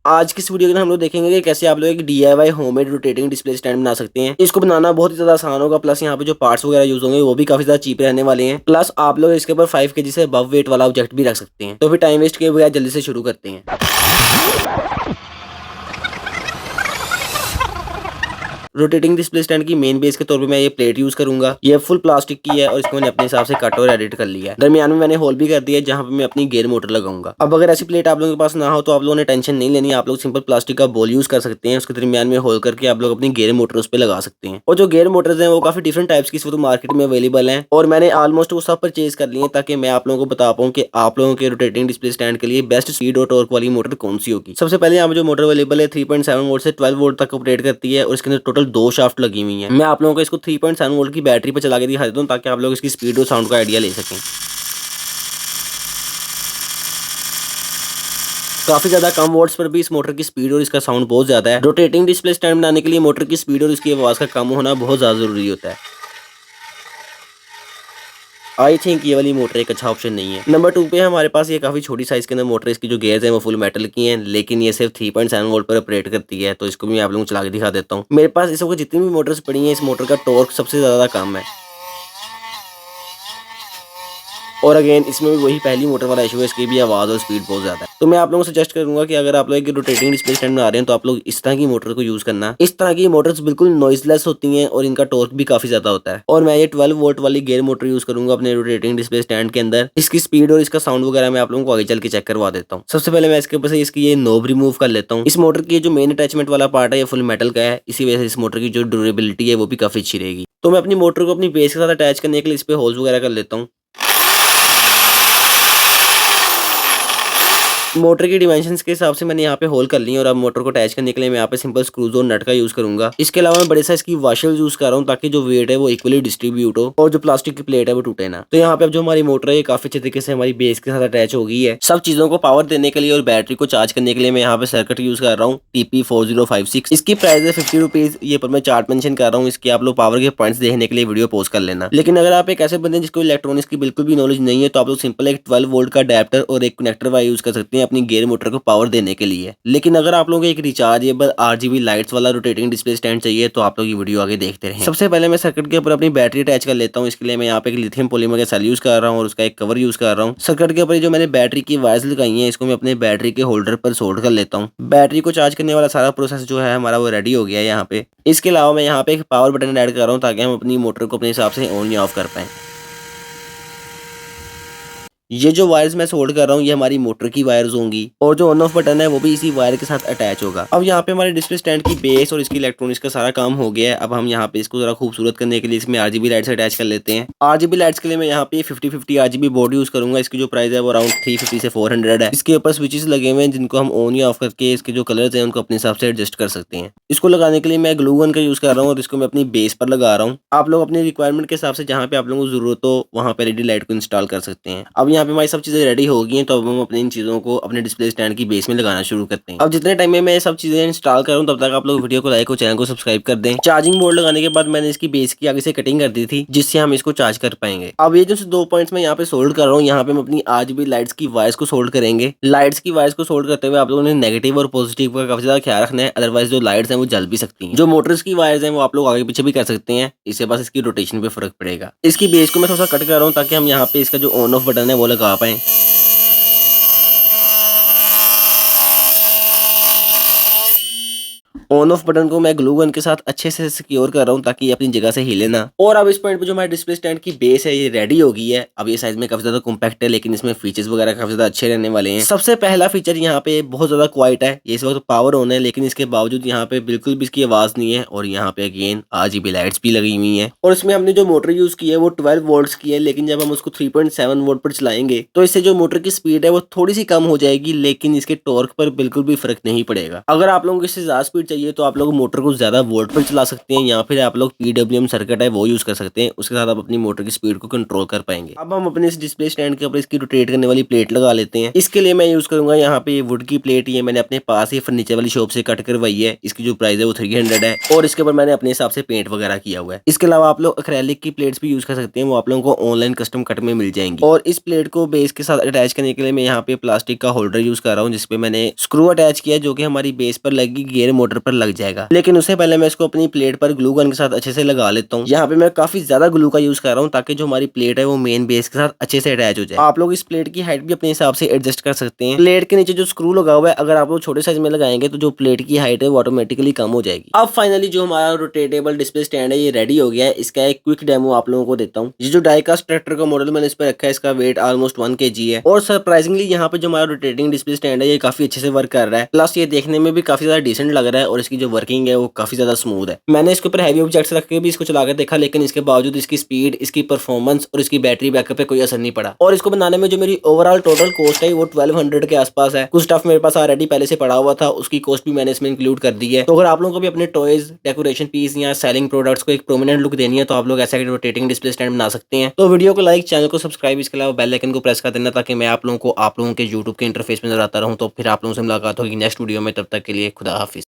आज की इस वीडियो में हम लोग देखेंगे कि कैसे आप लोग एक DIY homemade rotating display stand बना सकते हैं। इसको बनाना बहुत ही ज्यादा आसान होगा, प्लस यहाँ पे जो पार्ट्स वगैरह यूज होंगे वो भी काफी ज्यादा चीप रहने वाले हैं। प्लस आप लोग इसके ऊपर 5 kg से अबव वेट वाला ऑब्जेक्ट भी रख सकते हैं। तो फिर टाइम वेस्ट किए बगैर जल्दी से शुरू करते हैं। रोटेटिंग डिस्प्ले स्टैंड की मेन बेस के तौर पे मैं ये प्लेट यूज करूंगा। ये फुल प्लास्टिक की है और इसको मैंने अपने हिसाब से कट और एडिट कर लिया है। दरमियान में मैंने होल भी कर दिया है जहां पे मैं अपनी गेयर मोटर लगाऊंगा। अब अगर ऐसी प्लेट आप लोगों के पास ना हो तो आप लोगों ने टेंशन नहीं लेनी, आप लोग सिंपल प्लास्टिक का बोल यूज कर सकते हैं। उसके दरमियान में होल करके आप लोग अपनी गेयर मोटर उस पर लगा सकते हैं। और जो गेयर मोटर्स हैं वो काफी डिफरेंट टाइप्स की तो मार्केट में अवेलेबल है और मैंने ऑलमोस्ट वो सब परचेज कर लिए ताकि मैं आप लोगों को बता पाऊँ कि आप लोगों के रोटेटिंग डिस्प्ले स्टैंड के लिए बेस्ट स्पीड और टॉर्क वाली मोटर कौन सी होगी। सबसे पहले यहाँ पे जो मोटर अवेलेबल है 3.7 वोल्ट से 12 वोल्ट तक ऑपरेट करती है और इसके अंदर टोटल 2 शाफ्ट लगी हुई है। मैं आप लोगों को इसको 3.7 वोल्ट की बैटरी पर चला के दिखा देता हूँ ताकि आप लोग इसकी स्पीड और साउंड का आइडिया ले सकें। काफी ज्यादा कम वोल्ट्स पर भी इस मोटर की स्पीड और इसका साउंड बहुत ज्यादा है। रोटेटिंग डिस्प्ले स्टैंड बनाने के लिए मोटर की स्पीड और इसकी आवाज का कम होना बहुत ज्यादा जरूरी होता है। आई थिंक ये वाली मोटर एक अच्छा ऑप्शन नहीं है। नंबर 2 पे हमारे पास ये काफी छोटी साइज के अंदर मोटर, इसकी जो गेयर्स हैं वो फुल मेटल की हैं, लेकिन ये सिर्फ 3.7 वोल्ट पर ऑपरेट करती है। तो इसको भी मैं आप लोगों को चला के दिखा देता हूँ। मेरे पास इस वक्त जितनी भी मोटर्स पड़ी हैं इस मोटर का टॉर्क सबसे ज्यादा कम है। और अगेन इसमें भी वही पहली मोटर वाला इशू है, इसकी भी आवाज़ और स्पीड बहुत ज़्यादा है। तो मैं आप लोगों को सजेस्ट करूंगा कि अगर आप लोग एक रोटेटिंग डिस्प्ले स्टैंड बना रहे हैं तो आप लोग इस तरह की मोटर को यूज़ करना। इस तरह की मोटर्स बिल्कुल नॉइजलेस होती हैं और इनका टॉर्क भी काफ़ी ज़्यादा होता है। और मैं ये 12 वोल्ट वाली गेयर मोटर यूज़ करूंगा अपने रोटेटिंग डिस्प्ले स्टैंड के अंदर। इसकी स्पीड और इसका साउंड वगैरह मैं आप लोगों को आगे चल के चेक करवा देता हूँ। सबसे पहले मैं इसके ऊपर से इसकी ये नोब रिमूव कर लेता हूँ। इस मोटर की जो मेन अटैचमेंट वाला पार्ट है ये फुल मेटल का है, इसी वजह से इस मोटर की जो ड्यूरेबिलिटी है वो भी काफ़ी अच्छी रहेगी। तो मैं अपनी मोटर को अपनी बेस के साथ अटैच करने के लिए इस पे होल्स वगैरह कर लेता हूँ। मोटर की डिमेंशंस के हिसाब से मैंने यहाँ पे होल कर ली है और अब मोटर को अटैच करने के लिए मैं यहाँ पे सिंपल स्क्रूज और नट का यूज करूंगा। इसके अलावा मैं बड़े साइज की वॉशर्स यूज कर रहा हूँ ताकि जो वेट है वो इक्वली डिस्ट्रीब्यूट हो और जो प्लास्टिक की प्लेट है वो टूटे ना। तो यहाँ पे अब जो हमारी मोटर है ये काफी अच्छे तरीके से हमारी बेस के साथ अटैच हो गई है। सब चीजों को पावर देने के लिए और बैटरी को चार्ज करने के लिए मैं यहाँ पे सर्किट यूज कर रहा हूँ TP4056। इसकी प्राइस है 50 रुपीज। ये पर मैं चार्ट मेंशन कर रहा हूँ। इसके आप लोग पावर के पॉइंट्स देखने के लिए वीडियो पोस्ट कर लेना। लेकिन अगर आप एक ऐसे बंदे जिसको इलेक्ट्रॉनिक्स की बिल्कुल भी नॉलेज नहीं है तो आप लोग सिंपल एक 12 वोल्ट का अडेप्टर और एक कनेक्टर वायर यूज कर सकते हैं अपनी गेयर मोटर को पावर देने के लिए। लेकिन अगर आप लोगों को एक रिचार्जेबल RGB लाइट्स वाला रोटेटिंग डिस्प्ले स्टैंड चाहिए तो आप लोग ये वीडियो आगे देखते रहें। सबसे पहले मैं सर्किट के ऊपर अपनी बैटरी अटैच कर लेता हूँ। इसके लिए मैं यहाँ पे एक लिथियम पॉलीमर का सेल यूज कर रहा हूँ और उसका एक कवर यूज कर रहा हूँ। सर्किट के ऊपर जो मैंने बैटरी की वायर्स लगाई हैं इसको मैं अपने बैटरी के होल्डर पर सोल्ड कर लेता हूँ। बैटरी को चार्ज करने वाला सारा प्रोसेस जो है हमारा वो रेडी हो गया है यहाँ पे। इसके अलावा मैं यहाँ पे एक पावर बटन ऐड कर रहा हूँ ताकि हम अपनी मोटर को अपने हिसाब से ऑन या ऑफ कर पाएं। ये जो वायर्स मैं सोल्ड कर रहा हूँ ये हमारी मोटर की वायर्स होंगी और जो ऑन ऑफ बटन है वो भी इसी वायर के साथ अटैच होगा। अब यहाँ पे हमारे डिस्प्ले स्टैंड की बेस और इसकी इलेक्ट्रॉनिक्स का सारा काम हो गया है। अब हम यहाँ पे इसको जरा खूबसूरत करने के लिए इसमें RGB लाइट्स अटैच कर लेते हैं। RGB लाइट्स के लिए मैं यहाँ पे 50-50 RGB बोर्ड यूज करूंगा। इसकी जो प्राइस है वो अराउंड 350 से 400 है। इसके ऊपर स्विचेस लगे हुए हैं जिनको हम ऑन या ऑफ करके इसके जो कलर्स हैं उनको अपने हिसाब से एडजस्ट कर सकते हैं। इसको लगाने के लिए मैं ग्लू गन का यूज कर रहा हूँ और इसको मैं अपनी बेस पर लगा रहा हूँ। आप लोग अपनी रिक्वायरमेंट के हिसाब से जहाँ पे आप लोगों को जरूरत हो वहाँ पे LED लाइट को इंस्टॉल कर सकते हैं। अब यहाँ पे हमारी सब चीजें रेडी हो गई हैं तो अब हम अपनी इन चीजों को अपने डिस्प्ले स्टैंड की बेस में लगाना शुरू करते हैं। अब जितने टाइम में मैं ये सब चीजें इंस्टॉल कर रहा हूँ तब तक आप लोग वीडियो को लाइक और चैनल को सब्सक्राइब कर दें। चार्जिंग बोर्ड लगाने के बाद मैंने इसकी बेस की आगे से कटिंग कर दी थी जिससे हम इसको चार्ज कर पाएंगे। अब ये जो 2 पॉइंट्स मैं यहाँ पे सोल्ड कर रहा हूँ यहाँ पे हम अपनी RGB लाइट्स की वायर्स को सोल्ड करेंगे। लाइट्स की वायर्स को सोल्ड करते हुए आप लोगों ने नेगेटिव और पॉजिटिव का काफी ज्यादा ख्याल रखना है, अदरवाइज जो लाइट्स हैं वो जल भी सकती हैं। जो मोटर्स की वायर्स हैं वो आप लोग आगे पीछे भी कर सकते हैं, इससे बस इसकी रोटेशन पे फर्क पड़ेगा। इसकी बेस को मैं थोड़ा सा कट कर रहा हूँ ताकि हम यहाँ पे इसका जो ऑन ऑफ बटन है वो लगा पाए। ऑन ऑफ बटन को मैं ग्लू गन के साथ अच्छे से सिक्योर कर रहा हूँ ताकि ये अपनी जगह से हिले ना। और अब इस पॉइंट पे जो हमारे डिस्प्ले स्टैंड की बेस है ये रेडी हो गई है। अब ये साइज में काफी ज्यादा कॉम्पैक्ट है लेकिन इसमें फीचर्स वगैरह काफी ज्यादा अच्छे रहने वाले हैं। सबसे पहला फीचर यहाँ पे बहुत ज्यादा क्वाइट है। ये इस वक्त पावर ऑन है लेकिन इसके बावजूद यहाँ पे बिल्कुल भी इसकी आवाज नहीं है और यहाँ पे अगेन RGB लाइट्स भी लगी हुई है। और इसमें हमने जो मोटर यूज की है वो 12 वोल्ट्स की है, लेकिन जब हम उसको 3.7 वोल्ट पर चलाएंगे तो इससे जो मोटर की स्पीड है वो थोड़ी सी कम हो जाएगी लेकिन इसके टॉर्क पर बिल्कुल भी फर्क नहीं पड़ेगा। अगर आप लोगों को इससे ज्यादा स्पीड चाहिए चाहिए तो आप लोग मोटर को ज़्यादा वोल्ट पर चला सकते हैं या फिर आप लोग PWM सर्किट है वो यूज़ कर सकते हैं। उसके साथ आप अपनी मोटर की स्पीड को कंट्रोल कर पाएंगे। अब हम अपने इस डिस्प्ले स्टैंड के ऊपर इसकी रोटेट करने वाली प्लेट लगा लेते हैं। इसके लिए मैं यूज़ करूंगा यहाँ पे ये वुड की प्लेट। ये मैंने अपने पास ही फर्नीचर वाली शॉप से कट करवाई है। इसकी जो प्राइस है वो 300 है और इसके ऊपर मैंने अपने हिसाब से पेंट वगैरह किया हुआ है। इसके अलावा आप लोग एक्रेलिक की प्लेट्स भी यूज़ कर सकते हैं, वो आप लोगों को ऑनलाइन कस्टम कट में मिल जाएंगी। और इस प्लेट को बेस के साथ अटैच करने के लिए मैं यहाँ पे प्लास्टिक का होल्डर यूज़ कर रहा हूँ, जिसपे मैंने स्क्रू अटैच किया जो कि हमारी बेस पर लगी गियर मोटर पर लग जाएगा। लेकिन उससे पहले मैं इसको अपनी प्लेट पर ग्लू गन के साथ अच्छे से लगा लेता हूँ। यहाँ पे मैं काफी ज्यादा ग्लू का यूज कर रहा हूँ ताकि जो हमारी प्लेट है वो मेन बेस के साथ अच्छे से अटैच हो जाए। आप लोग इस प्लेट की हाइट भी अपने हिसाब से एडजस्ट कर सकते हैं। प्लेट के नीचे जो स्क्रू लगा हुआ है अगर आप लोग छोटे साइज में लगाएंगे तो जो प्लेट की हाइट है वो ऑटोमेटिकली कम हो जाएगी। अब फाइनली जो हमारा रोटेटेबल डिस्प्ले स्टैंड है ये रेडी हो गया है। इसका एक क्विक डेमो आप लोगों को देता हूँ। ये जो डाइकास्ट ट्रैक्टर का मॉडल मैंने इस पर रखा है इसका वेट ऑलमोस्ट 1 kg है और सरप्राइजिंगली यहाँ पे जो हमारा रोटेटिंग डिस्प्ले स्टैंड है ये काफी अच्छे से वर्क कर रहा है। प्लस ये देखने में भी काफी ज्यादा डिसेंट लग रहा है और इसकी जो वर्किंग है वो काफी ज्यादा स्मूथ है। मैंने इसके ऊपर हैवी ऑब्जेक्ट्स रख के भी इसको चला कर देखा लेकिन इसके बावजूद इसकी स्पीड, इसकी परफॉर्मेंस और इसकी बैटरी बैकअप पे कोई असर नहीं पड़ा। और इसको बनाने में जो मेरी ओवरऑल टोटल कॉस्ट है वो 1200 के आसपास है। कुछ स्टफ मेरे पास ऑलरेडी पहले से पड़ा हुआ था, उसकी कॉस्ट भी मैंने इसमें इंक्लूड कर दी है। तो अगर आप लोगों को भी अपने टॉयज, डेकोरेशन पीस या सेलिंग प्रोडक्ट्स को एक प्रोमिनेंट लुक देनी है तो आप लोग ऐसा रोटेटिंग डिस्प्ले स्टैंड बना सकते हैं। तो वीडियो को लाइक, चैनल को सब्सक्राइब, इसके अलावा बेल आइकन को प्रेस कर देना ताकि मैं आप लोगों के यूट्यूब के इंटरफेस में नजर आता रहूं। तो फिर आप लोगों से मुलाकात होगी नेक्स्ट वीडियो में, तब तक के लिए खुदा हाफिज।